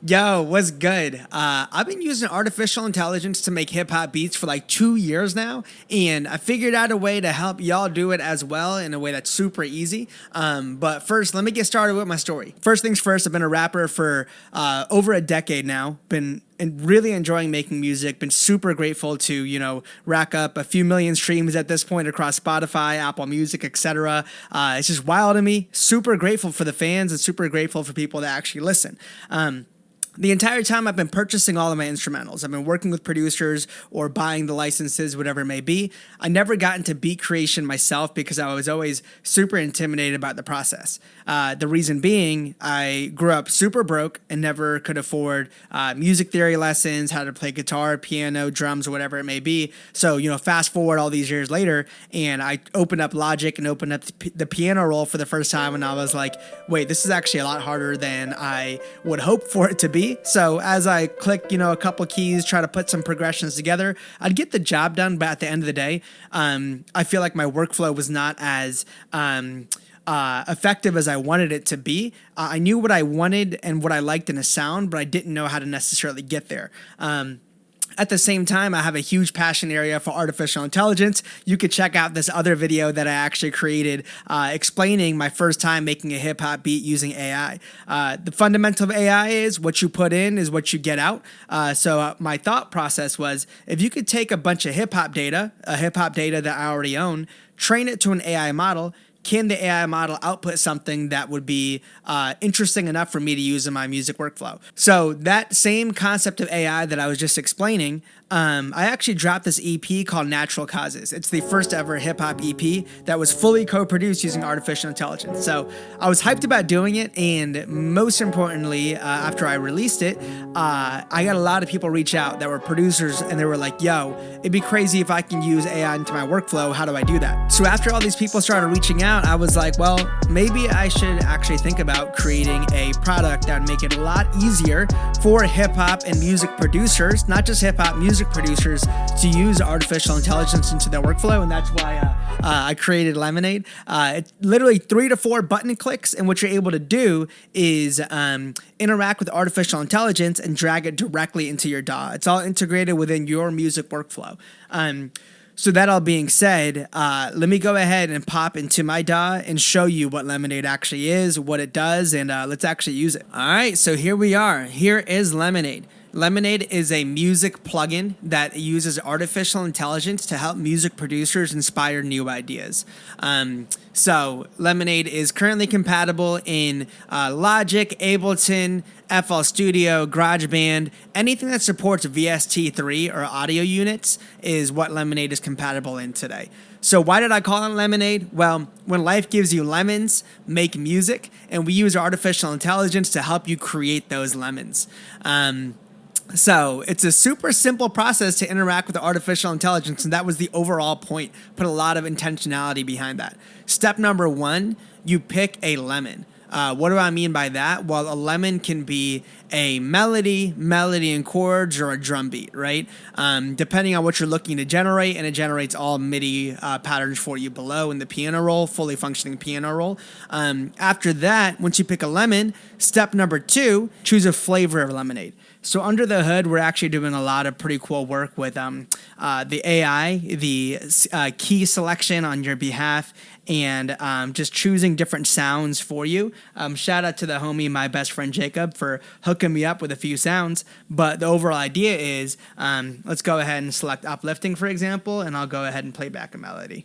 Yo, what's good? I've been using artificial intelligence to make hip hop beats for like 2 years now, and I figured out a way to help y'all do it as well in a way that's super easy. But first, let me get started with my story. First things first, I've been a rapper for over a decade now. Been really enjoying making music. Been super grateful to rack up a few million streams at this point across Spotify, Apple Music, etc. It's just wild to me. Super grateful for the fans and super grateful for people that actually listen. The entire time I've been purchasing all of my instrumentals. I've been working with producers or buying the licenses, whatever it may be. I never got into beat creation myself because I was always super intimidated about the process. The reason being, I grew up super broke and never could afford music theory lessons, how to play guitar, piano, drums, or whatever it may be. So, fast forward all these years later, and I opened up Logic and opened up the piano roll for the first time, and I was like, wait, this is actually a lot harder than I would hope for it to be. So as I click, a couple keys, try to put some progressions together, I'd get the job done. But at the end of the day, I feel like my workflow was not as effective as I wanted it to be. I knew what I wanted and what I liked in a sound, but I didn't know how to necessarily get there. At the same time, I have a huge passion area for artificial intelligence. You could check out this other video that I actually created explaining my first time making a hip hop beat using AI. The fundamental of AI is what you put in is what you get out. So my thought process was, if you could take a bunch of hip hop data that I already own, train it to an AI model, can the AI model output something that would be interesting enough for me to use in my music workflow? So that same concept of AI that I was just explaining, I actually dropped this EP called Natural Causes. It's the first ever hip hop EP that was fully co-produced using artificial intelligence. So I was hyped about doing it, and most importantly, after I released it, I got a lot of people reach out that were producers, and they were like, yo, it'd be crazy if I can use AI into my workflow. How do I do that? So after all these people started reaching out, I was like, well, maybe I should actually think about creating a product that would make it a lot easier for hip hop and music producers, not just hip hop music producers, to use artificial intelligence into their workflow. And that's why I created Lemonaid. It's literally 3 to 4 button clicks, and what you're able to do is interact with artificial intelligence and drag it directly into your DAW. It's all integrated within your music workflow. So that all being said, let me go ahead and pop into my DAW and show you what Lemonaid actually is, what it does, and let's actually use it. All right, so here we are. Here is Lemonaid. Lemonaid is a music plugin that uses artificial intelligence to help music producers inspire new ideas. So Lemonaid is currently compatible in Logic, Ableton, FL Studio, GarageBand. Anything that supports VST3 or audio units is what Lemonaid is compatible in today. So why did I call it Lemonaid? Well, when life gives you lemons, make music, and we use artificial intelligence to help you create those lemons. So it's a super simple process to interact with artificial intelligence, and that was the overall point. Put a lot of intentionality behind that. Step number 1, you pick a lemon. What do I mean by that? Well, a lemon can be a melody and chords, or a drum beat, right? Depending on what you're looking to generate, and it generates all MIDI patterns for you below in the piano roll, fully functioning piano roll. After that, once you pick a lemon, step number 2, choose a flavor of lemonade. So under the hood, we're actually doing a lot of pretty cool work with the AI, the key selection on your behalf, and just choosing different sounds for you. Shout out to the homie, my best friend Jacob, for hooking me up with a few sounds. But the overall idea is, let's go ahead and select uplifting, for example, and I'll go ahead and play back a melody.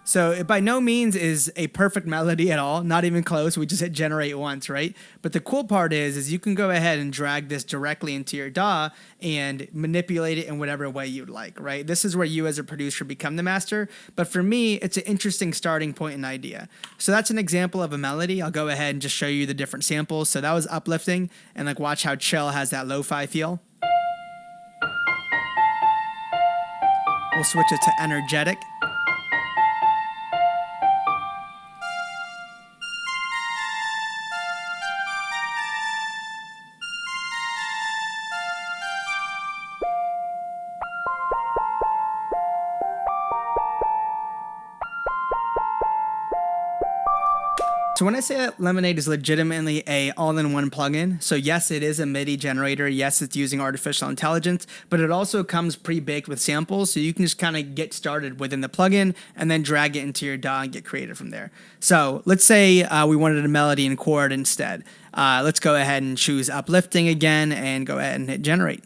So it by no means is a perfect melody at all, not even close. We just hit generate once, right? But the cool part is you can go ahead and drag this directly into your DAW and manipulate it in whatever way you'd like, right? This is where you as a producer become the master. But for me, it's an interesting starting point and idea. So that's an example of a melody. I'll go ahead and just show you the different samples. So that was uplifting, and like watch how chill has that lo-fi feel. We'll switch it to energetic. So when I say that Lemonaid is legitimately a all-in-one plugin, so yes, it is a MIDI generator. Yes, it's using artificial intelligence, but it also comes pre-baked with samples, so you can just kind of get started within the plugin and then drag it into your DAW and get creative from there. So let's say we wanted a melody and chord instead. Let's go ahead and choose uplifting again and go ahead and hit generate.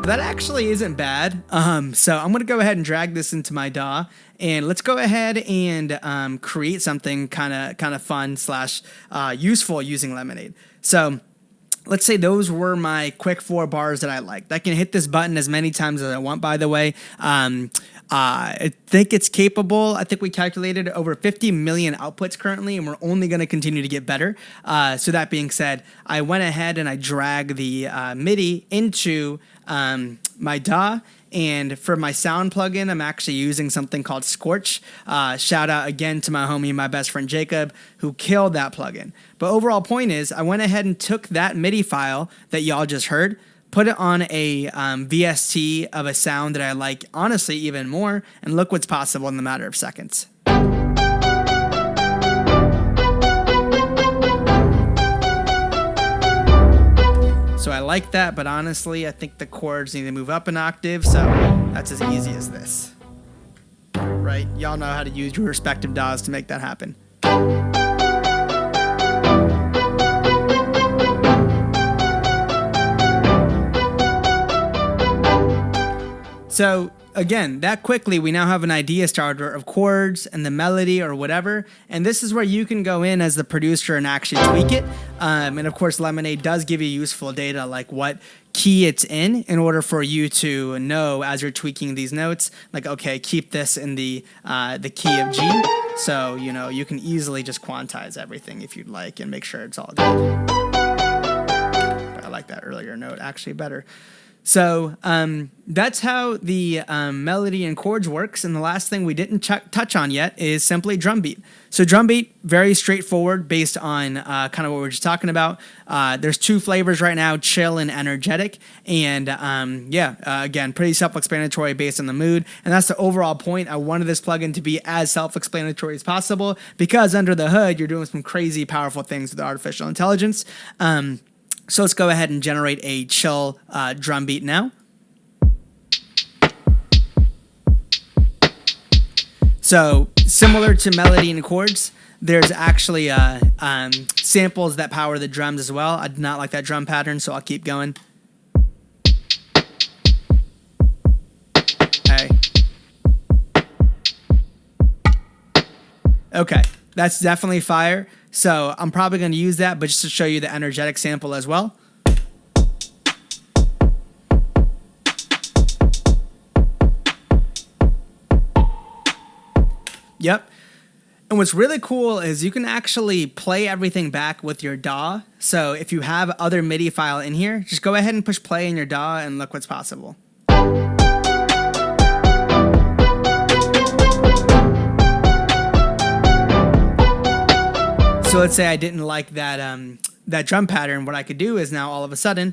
That actually isn't bad. So I'm going to go ahead and drag this into my DAW, and let's go ahead and create something kind of fun slash useful using Lemonaid. So let's say those were my quick 4 bars that I liked. I can hit this button as many times as I want, by the way. I think it's capable. I think we calculated over 50 million outputs currently, and we're only going to continue to get better. So that being said, I went ahead and I dragged the MIDI into my DAW. And for my sound plugin, I'm actually using something called Scorch. Shout out again to my homie, my best friend Jacob, who killed that plugin. But overall point is, I went ahead and took that MIDI file that y'all just heard, put it on a VST of a sound that I like, honestly, even more, and look what's possible in the matter of seconds. So I like that, but honestly, I think the chords need to move up an octave, so that's as easy as this. Right? Y'all know how to use your respective DAWs to make that happen. So again, that quickly, we now have an idea starter of chords and the melody or whatever, and this is where you can go in as the producer and actually tweak it. And of course, Lemonaid does give you useful data like what key it's in order for you to know as you're tweaking these notes, like, okay, keep this in the key of G. So, you know, you can easily just quantize everything if you'd like and make sure it's all good. But I like that earlier note actually better. So that's how the melody and chords works. And the last thing we didn't touch on yet is simply drum beat. So drum beat, very straightforward based on kind of what we were just talking about. There's 2 flavors right now, chill and energetic. And again, pretty self-explanatory based on the mood. And that's the overall point. I wanted this plugin to be as self-explanatory as possible because under the hood, you're doing some crazy powerful things with artificial intelligence. So let's go ahead and generate a chill drum beat now. So similar to melody and chords, there's actually samples that power the drums as well. I do not like that drum pattern, so I'll keep going. Hey. Okay, that's definitely fire. So I'm probably going to use that, but just to show you the energetic sample as well. Yep. And what's really cool is you can actually play everything back with your DAW. So if you have other MIDI file in here, just go ahead and push play in your DAW and look what's possible. So let's say I didn't like that that drum pattern. What I could do is now all of a sudden,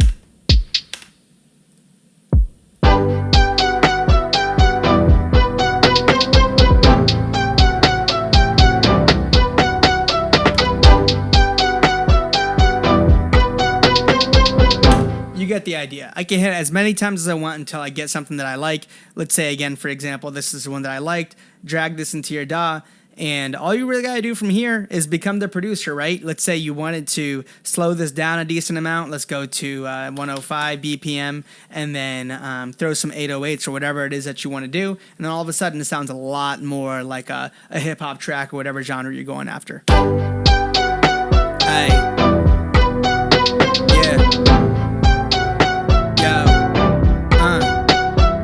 you get the idea. I can hit it as many times as I want until I get something that I like. Let's say again, for example, this is the one that I liked. Drag this into your DAW. And all you really got to do from here is become the producer, right? Let's say you wanted to slow this down a decent amount. Let's go to 105 BPM and then throw some 808s or whatever it is that you want to do. And then all of a sudden it sounds a lot more like a hip-hop track or whatever genre you're going after. Hey. Yeah. Yo.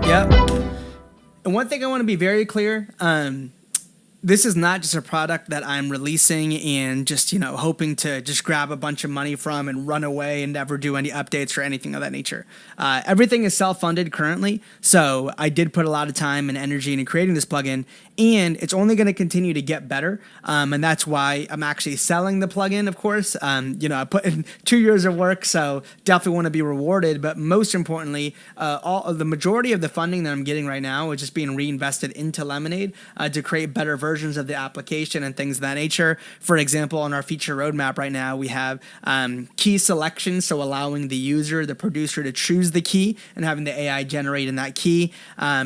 Yep. And one thing I want to be very clear, This is not just a product that I'm releasing and just, hoping to just grab a bunch of money from and run away and never do any updates or anything of that nature. Everything is self-funded currently, so I did put a lot of time and energy into creating this plugin, and it's only going to continue to get better, and that's why I'm actually selling the plugin, of course. I put in 2 years of work, so definitely want to be rewarded, but most importantly, the majority of the funding that I'm getting right now is just being reinvested into Lemonaid to create better versions of the application and things of that nature. For example, on our feature roadmap right now, we have key selection, so allowing the producer, to choose the key and having the AI generate in that key,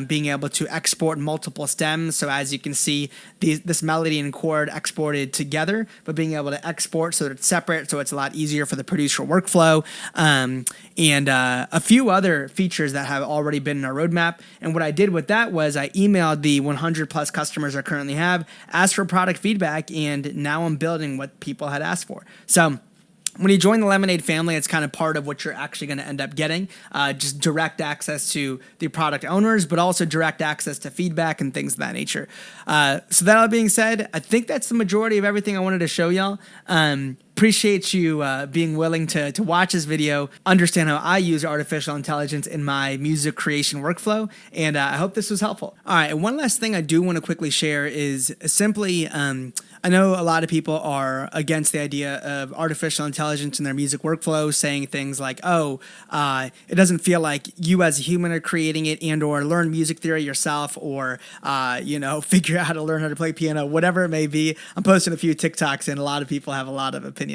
being able to export multiple stems. So as you can see, this melody and chord exported together, but being able to export so that it's separate, so it's a lot easier for the producer workflow, and a few other features that have already been in our roadmap. And what I did with that was I emailed the 100 plus customers I currently have, asked for product feedback, and now I'm building what people had asked for. So when you join the Lemonaid family, it's kind of part of what you're actually going to end up getting, just direct access to the product owners, but also direct access to feedback and things of that nature. So that all being said, I think that's the majority of everything I wanted to show y'all. Appreciate you being willing to watch this video, understand how I use artificial intelligence in my music creation workflow, and I hope this was helpful. All right, and one last thing I do want to quickly share is simply, I know a lot of people are against the idea of artificial intelligence in their music workflow, saying things like, it doesn't feel like you as a human are creating it, and or learn music theory yourself, or figure out how to learn how to play piano, whatever it may be. I'm posting a few TikToks, and a lot of people have a lot of opinions.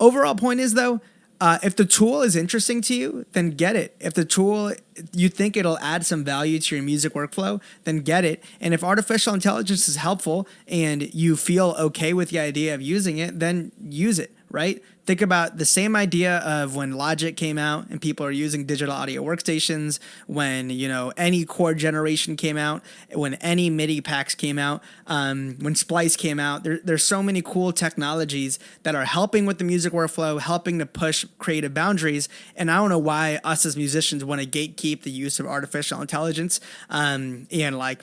Overall point is, though, if the tool is interesting to you, then get it. If the tool, you think it'll add some value to your music workflow, then get it. And if artificial intelligence is helpful and you feel okay with the idea of using it, then use it, right? Think about the same idea of when Logic came out and people are using digital audio workstations, when, any chord generation came out, when any MIDI packs came out, when Splice came out. There's so many cool technologies that are helping with the music workflow, helping to push creative boundaries. And I don't know why us as musicians want to gatekeep the use of artificial intelligence and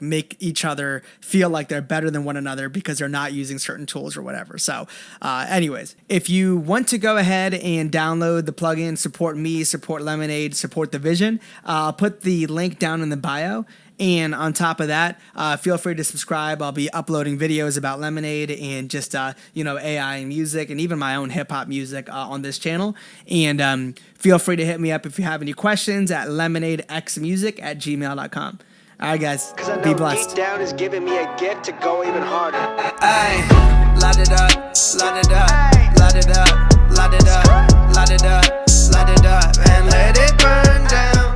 make each other feel like they're better than one another because they're not using certain tools or whatever. So anyways, if you want to go ahead and download the plugin, support me, support Lemonaid, support the vision, I'll put the link down in the bio. And on top of that, feel free to subscribe. I'll be uploading videos about Lemonaid and just, AI and music, and even my own hip hop music on this channel. And feel free to hit me up if you have any questions at lemonaidxmusic@gmail.com. All right, guys, be blessed. Deep down is giving me a gift to go even harder. Ay, light it up, light it up, light it up, light it up, light it up, light it up, and let it burn down.